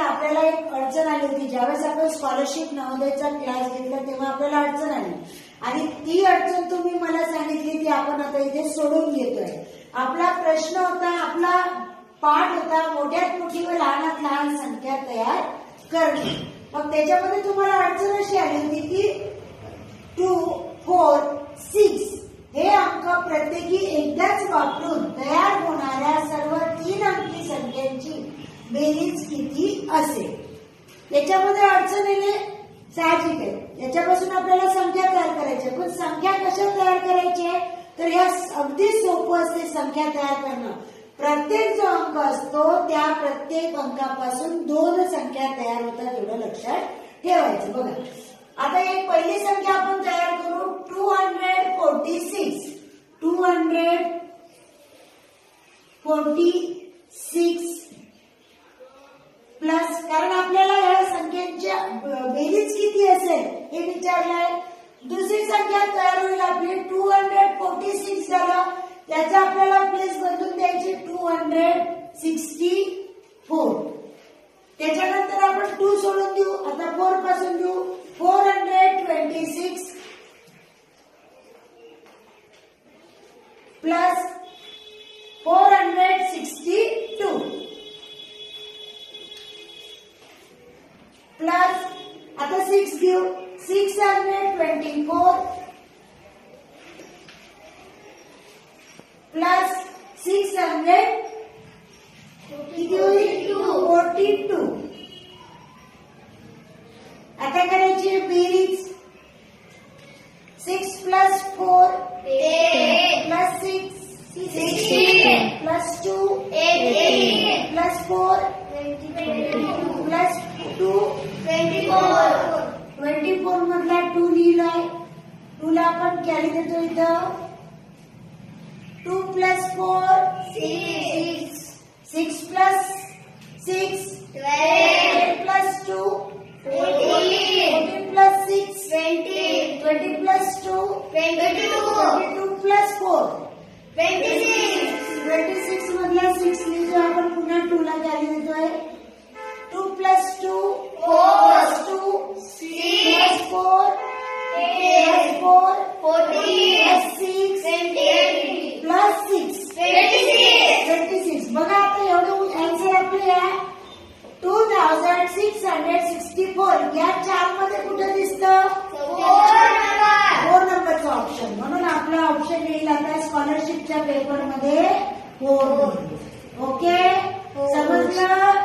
आपल्याला एक अडचण आली होती. ज्यावेळेस आपण स्कॉलरशिप नवोदयचा क्लास घेतला तेव्हा आपल्याला अडचण आली आणि ती अडचण तुम्ही मला सांगितली ती आपण आता इथे सोडून घेतोय. आपला प्रश्न होता, आपला पाठ होता मोठ्यात मोठी व लहानात लहान संख्या तयार करणे. मग त्याच्यामध्ये तुम्हाला अडचण अशी आली होती की 2, 4, 6 हे अंक प्रत्येकी एकदाच वापरून तयार होणाऱ्या सर्व 3 अंकी संख्यांची बेरीज किती असेल. याच्यामध्ये अडचण येणे साहजिक आहे. याच्यापासून आपल्याला संख्या तयार करायची, पण संख्या कशा तयार करायच्या तर या अगदी सोपं असते संख्या तयार करणं. प्रत्येक जो अंक असतो त्या प्रत्येक अंकापासून 2 संख्या तयार होतात एवढं लक्षात ठेवायचं. बघा आता एक पहिली संख्या आपण तयार करू 246. 246 प्लस, कारण आपल्याला या संख्यांच्या बेरीज किती असेल हे विचारलंय. दुसरी संख्या तयार होईल आपली 246 झालं, त्याचा आपल्याला प्लेस बदलून द्यायची 264. त्याच्यानंतर आपण 2 सोडून देऊ, आता 4 पासून देऊ 426 प्लस 462 प्लस आता 6 घेऊ 624 प्लस 600 किती होईल 42. आता करायची बेरीज 6 plus 4 plus 6 16 plus 2 18 plus 4 plus 2 24 मधला 2 लिहिलाय. 2 ला आपण कॅरी देतो इथं 2 plus 4 6 6 plus 6 12 plus 2 14 plus 6 20 plus 2 22 plus 4 26 मधला 6 लिहितो आपण पुन्हा 2 ला कॅरी देतोय 2 plus 2 plus 2 plus 4 plus 4 plus 6 plus 6 26. बघा आता एवढं आन्सर आपले आहे 2664. या 4 मध्ये कुठे दिसतं 4 नंबरचं ऑप्शन. म्हणून आपला ऑप्शन येईल आता स्कॉलरशिपच्या पेपर मध्ये 4. ओके समजलं.